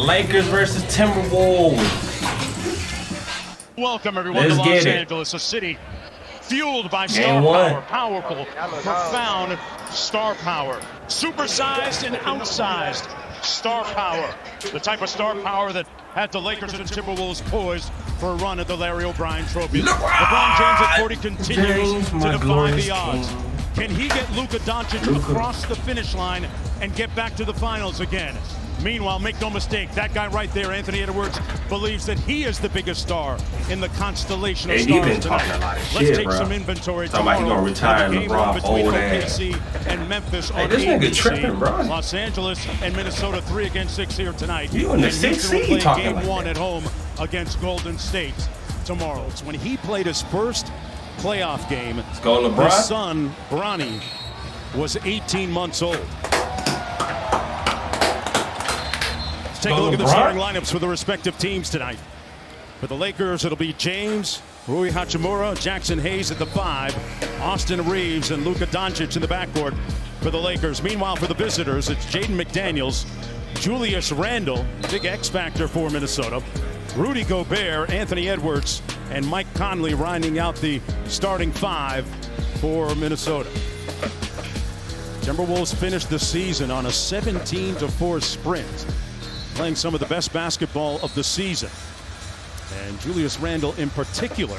Lakers versus Timberwolves. Welcome everyone to Los Angeles, a city fueled by star power, powerful, profound star power, supersized and outsized star power. The type of star power that had the Lakers and Timberwolves poised for a run at the Larry O'Brien Trophy. LeBron James at 40 continues to defy the odds. Can he get Luka Doncic across the finish line and get back to the finals again? Meanwhile, make no mistake, that guy right there, Anthony Edwards, believes that he is the biggest star in the constellation of stars tonight. Let's take some inventory tomorrow. Talking about he gonna retire LeBron old ass. And Memphis on this nigga tripping, bro. Los Angeles and Minnesota 3 against 6 here tonight. You in the 6th seed talking Game like 1 that. at home against Golden State tomorrow. It's when he played his first playoff game. Let's go, LeBron. His son, Bronny, was 18 months old. Take a look at the starting lineups for the respective teams tonight. For the Lakers, it'll be James, Rui Hachimura, Jackson Hayes at the 5, Austin Reeves, and Luka Doncic in the backcourt for the Lakers. Meanwhile, for the visitors, it's Jaden McDaniels, Julius Randle, big X factor for Minnesota, Rudy Gobert, Anthony Edwards, and Mike Conley rounding out the starting 5 for Minnesota. Timberwolves finished the season on a 17-4 sprint, playing some of the best basketball of the season. And Julius Randle in particular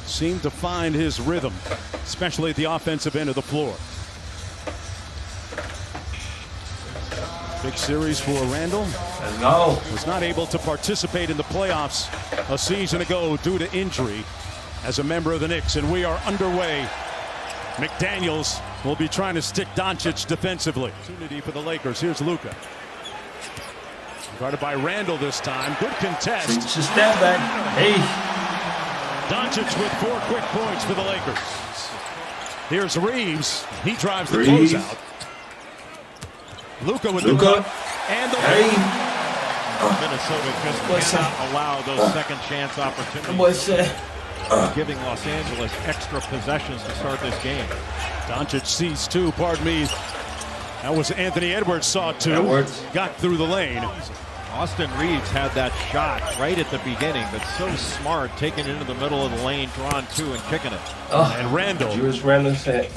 seemed to find his rhythm, especially at the offensive end of the floor. Big series for Randle. Let's go. Was not able to participate in the playoffs a season ago due to injury as a member of the Knicks, and we are underway. McDaniels will be trying to stick Doncic defensively. Opportunity for the Lakers. Here's Luka. Guarded by Randle this time. Good contest. It's a step back. Hey. Doncic with 4 quick points for the Lakers. Here's Reeves. He drives the closeout. Luka with the cut. And the Minnesota just cannot allow those second chance opportunities. Giving Los Angeles extra possessions to start this game. Doncic sees 2, pardon me. That was Anthony Edwards saw 2. Got through the lane. Austin Reeves had that shot right at the beginning, but so smart, taking it into the middle of the lane, drawing 2 and kicking it. And Randle. Julius Randle said,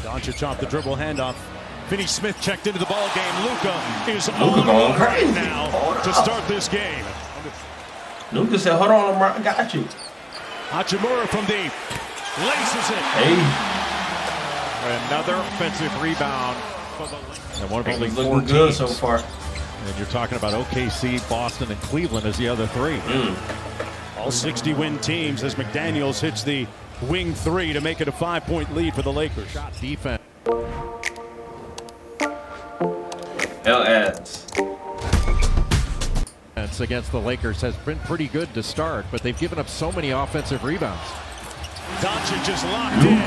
Doncic off the dribble handoff. Finney Smith checked into the ball game. Luka is going crazy now to start this game. Luka said, hold on, LeBron, I got you. Hachimura from deep. Laces it. Hey. Another offensive rebound. And one of only 4 looking good so far. And you're talking about OKC, Boston, and Cleveland as the other 3. All 60-win teams as McDaniels hits the wing 3 to make it a 5-point lead for the Lakers. Shot defense. LS. Against the Lakers has been pretty good to start, but they've given up so many offensive rebounds. Doncic is locked in.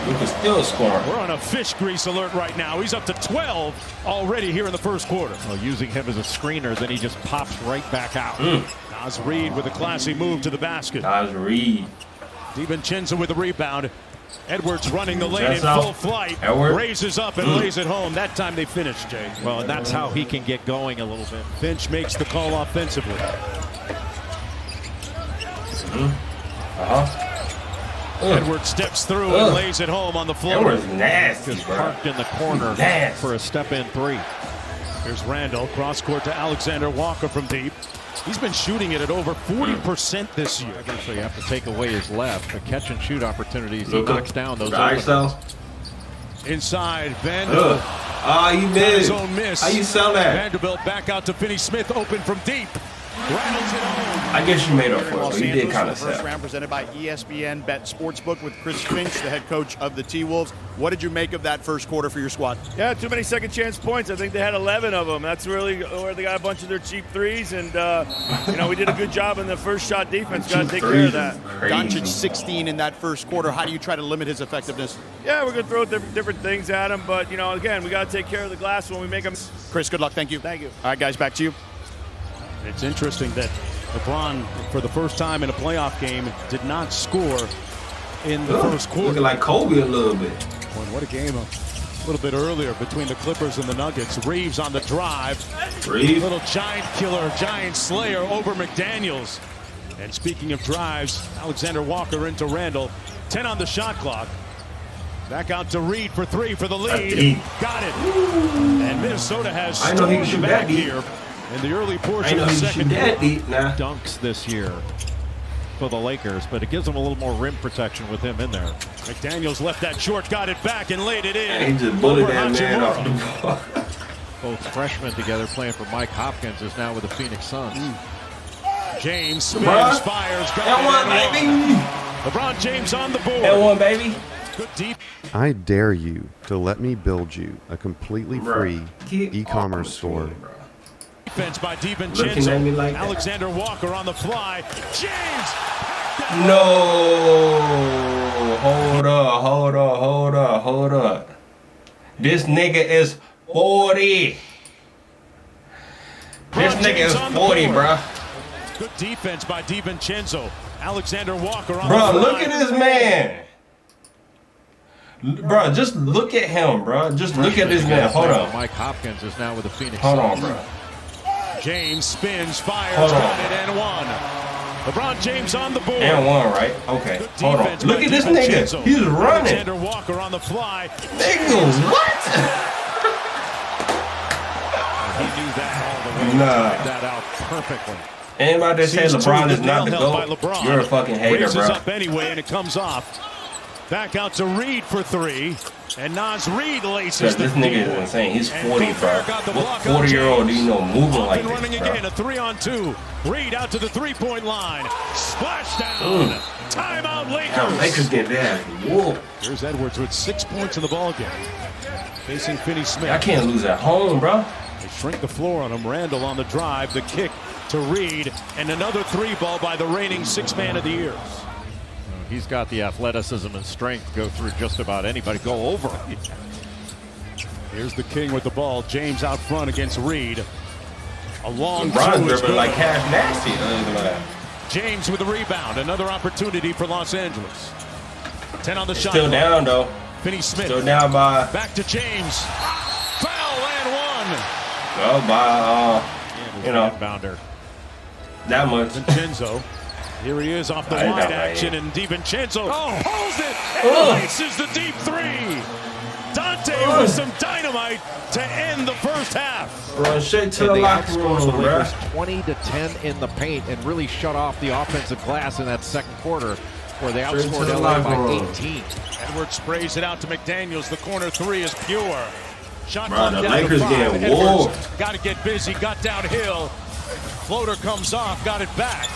Luka's still scoring. We're on a fish grease alert right now. He's up to 12 already here in the first quarter. Well, using him as a screener, then he just pops right back out. Naz Reid with a classy move to the basket. Naz Reid. DiVincenzo with the rebound. Edwards running the lane in full flight. Raises up and lays it home. That time they finished, Jay. Well, and that's how he can get going a little bit. Finch makes the call offensively. Edwards steps through and lays it home on the floor. Edwards nasty, Just parked in the corner for a step-in 3. Here's Randle, cross court to Alexander Walker from deep. He's been shooting it at over 40% this year. So you have to take away his left. The catch and shoot opportunities, he knocks down those. Inside, Vanderbilt. You missed. His own miss. How you sell that? Vanderbilt back out to Finney Smith, open from deep. Rattles it home. I guess you made up for it, but you did kind of sell. First round presented by ESPN Bet Sportsbook with Chris Finch, the head coach of the T-Wolves. What did you make of that first quarter for your squad? Yeah, too many second chance points. I think they had 11 of them. That's really where they got a bunch of their cheap threes, and we did a good job in the first shot defense. Got to take care of that. Doncic 16 in that first quarter. How do you try to limit his effectiveness? Yeah, we're going to throw different things at him, but again, we got to take care of the glass when we make them. Chris, good luck. Thank you. Thank you. All right, guys, back to you. It's interesting that LeBron, for the first time in a playoff game, did not score in the first quarter. Looking like Kobe a little bit. Boy, what a game A little bit earlier between the Clippers and the Nuggets. Reeves on the drive. Reeves. Little giant killer, giant slayer over McDaniels. And speaking of drives, Alexander Walker into Randall. 10 on the shot clock. Back out to Reed for 3 for the lead. Got it. And Minnesota has stormed back here in the early portion of the second quarter. Dunks this year for the Lakers, but it gives them a little more rim protection with him in there. McDaniels left that short, got it back, and laid it in. And he just bullied that man off the ball. Both freshmen together playing for Mike Hopkins is now with the Phoenix Suns. James spins, fires, got it, baby. LeBron James on the board. L1, baby. Good deep. I dare you to let me build you a completely free e-commerce store. Defense by DiVincenzo. Like Alexander Walker on the fly. James. No. Hold up. This nigga is 40. This nigga is 40, bro. Good defense by DiVincenzo. Alexander Walker on the fly. Bro, look at this man. Bro, just look at him, bro. Just look at this man. Hold on. Mike Hopkins is now with the Phoenix Hold Suns. on, bro. James spins, fires, got it, and one. LeBron James on the board. And one, right? Okay. Hold on. Look at this nigga. He's running. Alexander Walker on the fly. Nigga, what? He knew that all the way. Nah. He that out perfectly. Anybody that says LeBron is not the GOAT, you're a fucking hater, Raises bro. up anyway, and it comes off. Back out to Reed for 3. And Nas Reed laces the this nigga is insane. He's 40, bro. What 40-year-old do you know moving like this, running bro? again, a 3-on-2. Reed out to the three-point line. Splash down. Timeout, Lakers. Damn, Lakers get that. Whoa. Here's Edwards with 6 points in the ballgame. Facing Finney Smith. I can't lose at home, bro. They shrink the floor on him. Randall on the drive. The kick to Reed. And another 3-ball by the reigning six-man of the year. He's got the athleticism and strength to go through just about anybody. Go over. Here's the king with the ball. James out front against Reed. A long LeBron dribbling like Cash Nasty. James with the rebound. Another opportunity for Los Angeles. 10 on the shot. Still down, though. Finney Smith. Still down by. Back to James. Foul and one. Well, by, you know, bounder. That much. DiVincenzo. Here he is off the wide action, and DiVincenzo holds it and laces the deep 3. Dante with some dynamite to end the first half. Run straight to the locker room, bro. 20-10 in the paint and really shut off the offensive glass in that second quarter where they outscored the LA by room. 18. Edwards sprays it out to McDaniels. The corner 3 is pure. Shot Bro, clock the down Lakers to 5. getting Edwards whooped. got to get busy, got downhill. Floater comes off, got it back.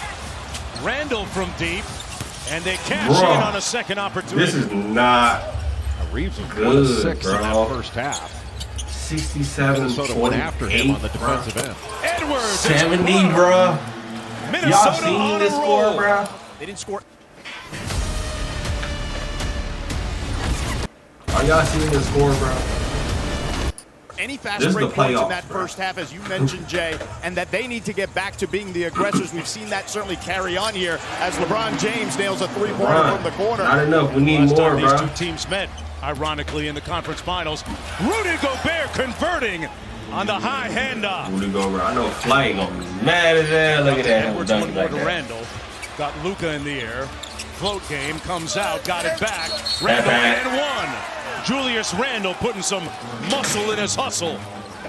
Randall from deep, and they cash in on a second opportunity. This is not Reeves was good, 1 of 6 bro. in that first half. 67, Minnesota went after him on the defensive end. Edwards 70, bro. Minnesota Y'all seen on this a score, roll. bro? They didn't score. Are y'all seeing this score, bro? Any fast This is break the points in playoff, that bro. first half, as you mentioned, Jay, and that they need to get back to being the aggressors. We've seen that certainly carry on here as LeBron James nails a three-pointer from the corner. Not enough. We need Last more, time bro. these two teams met, ironically, in the conference finals. Rudy Gobert converting on the high handoff. Rudy Gobert. I know Fly gonna be mad as hell. Look at that. Edwards Dunk one more like to that. Randall. Got Luka in the air. Float game comes out, got it back. Randall back. and one. Julius Randall putting some muscle in his hustle.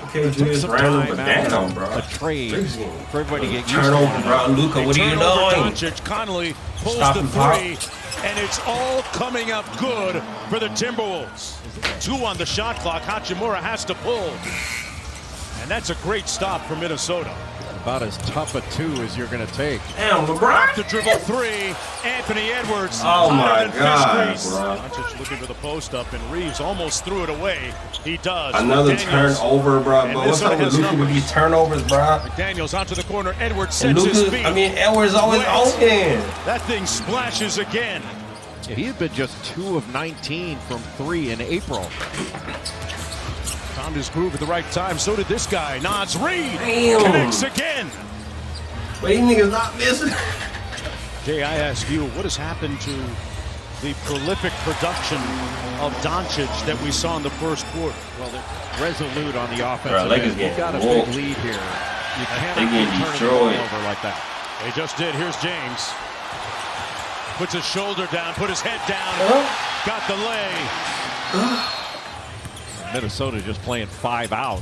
Okay, Julius Randle, but damn, bro. A trade for everybody to get used Turnover, to. bro. Luka, what are you doing? Doncic, Conley pulls Stop the and pop. 3, and it's all coming up good for the Timberwolves. 2 on the shot clock. Hachimura has to pull. And that's a great stop for Minnesota. About as tough a 2 as you're going to take. Damn, Off LeBron. the dribble 3, Anthony Edwards. Oh, my hotter than fish God, grease. bro. Doncic looking for the post up, and Reeves almost threw it away. He does. Another McDaniels. turnover, bro. And But what's up with Minnesota Luka has with these turnovers, bro? McDaniels onto the corner. Edwards And sets his Luka, feet. I mean, Edwards always Wait. open. That thing splashes again. He had been just 2 of 19 from 3 in April. Found his groove at the right time. So did this guy. Nas Reed Damn. connects again. But these niggas not missing. Jay, I ask you, what has happened to the prolific production of Doncic that we saw in the first quarter. Well, they're resolute on the offense. Lakers You've got a getting big lead here. You cannot They getting turn the destroyed. ball over like that. They just did. Here's James. Puts his shoulder down, put his head down, got the lay. Minnesota just playing 5 out,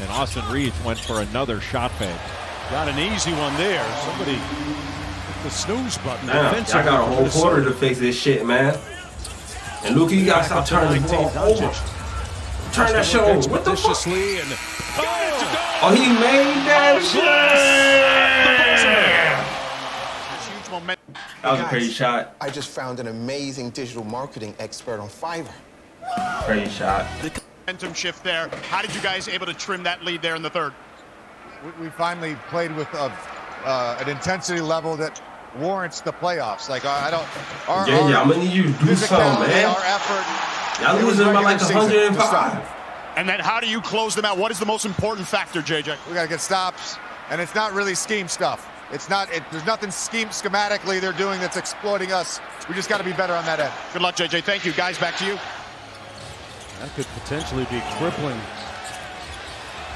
and Austin Reeves went for another shot fake. Got an easy one there. Somebody hit the snooze button. Damn, I got a whole quarter to fix this shit, man. And Luka, you gotta stop turning the ball over. Turn that shit over. What the fuck? And Oh, he made that shit. Huge momentum. That was a crazy shot. I just found an amazing digital marketing expert on Fiverr. Crazy shot. Momentum shift there. How did you guys able to trim that lead there in the third? We finally played with an intensity level that warrants the playoffs. Like I don't. Yeah, I'm gonna need you to do something, man. Our effort. Y'all losing by like 105. And then how do you close them out? What is the most important factor, JJ? We got to get stops, and it's not really scheme stuff. It's not. There's nothing schematically they're doing that's exploiting us. We just got to be better on that end. Good luck, JJ. Thank you, guys. Back to you. that could potentially be crippling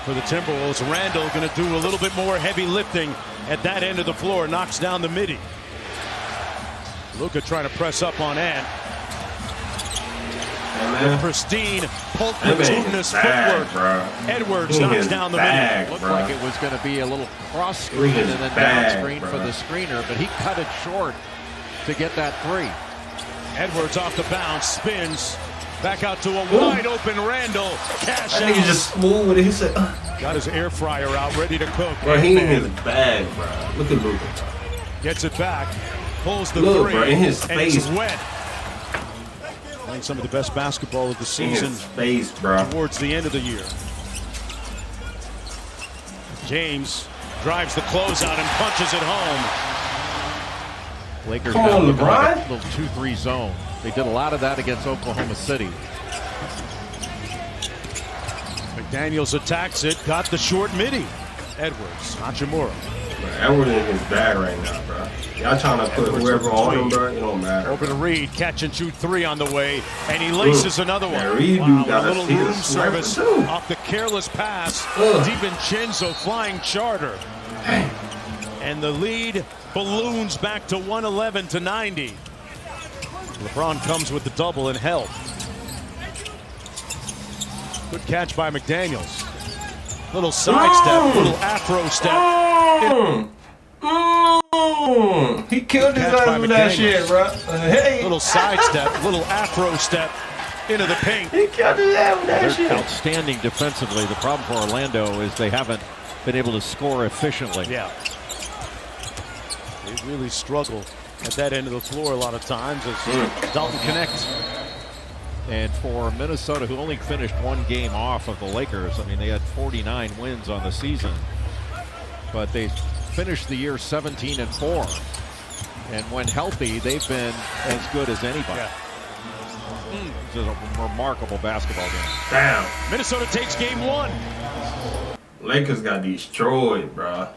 for the Timberwolves. Randall going to do a little bit more heavy lifting at that end of the floor. Knocks down the midi. Luka trying to press up on Ant. With pristine, multitudinous footwork. Edwards knocks down the midi. Looked like it was going to be a little cross screen and then down screen for the screener, but he cut it short to get that three. Edwards off the bounce, spins. Back out to a wide open Randall. Cash out. I think he just smooth with it. He said, got his air fryer out, ready to cook. Bro, he in his bag, bro. Look at Luka. Gets it back. Pulls the Look, three. bro, in his and face. it's wet. Playing some of the best basketball of the season. In his face, bro. Towards the end of the year. James drives the closeout and punches it home. Lakers Come on, now like LeBron. a little 2-3 zone. They did a lot of that against Oklahoma City. McDaniels attacks it. Got the short midi. Edwards. Hachimura. Edwards in his bag right now, bro. Y'all trying to put whoever on him, bro. It don't matter. Over to Reed. Catch and shoot three on the way. And he laces another one. Yeah, Reed wow, got a little a room service too. off the careless pass. DiVincenzo flying charter. And the lead balloons back to 111-90. LeBron comes with the double and help. Good catch by McDaniels. Little sidestep, little afro step. He killed his ass with that shit, bro. Hey. Little sidestep, little afro step into the paint. He killed his ass with that They're shit. outstanding defensively. The problem for Orlando is they haven't been able to score efficiently. Yeah. They really struggle at that end of the floor a lot of times as Dalton connects. And for Minnesota, who only finished one game off of the Lakers, I mean, they had 49 wins on the season, but they finished the year 17-4. And when healthy, they've been as good as anybody. Yeah. It's a remarkable basketball game. Damn. Minnesota takes game one. Lakers got destroyed, bro.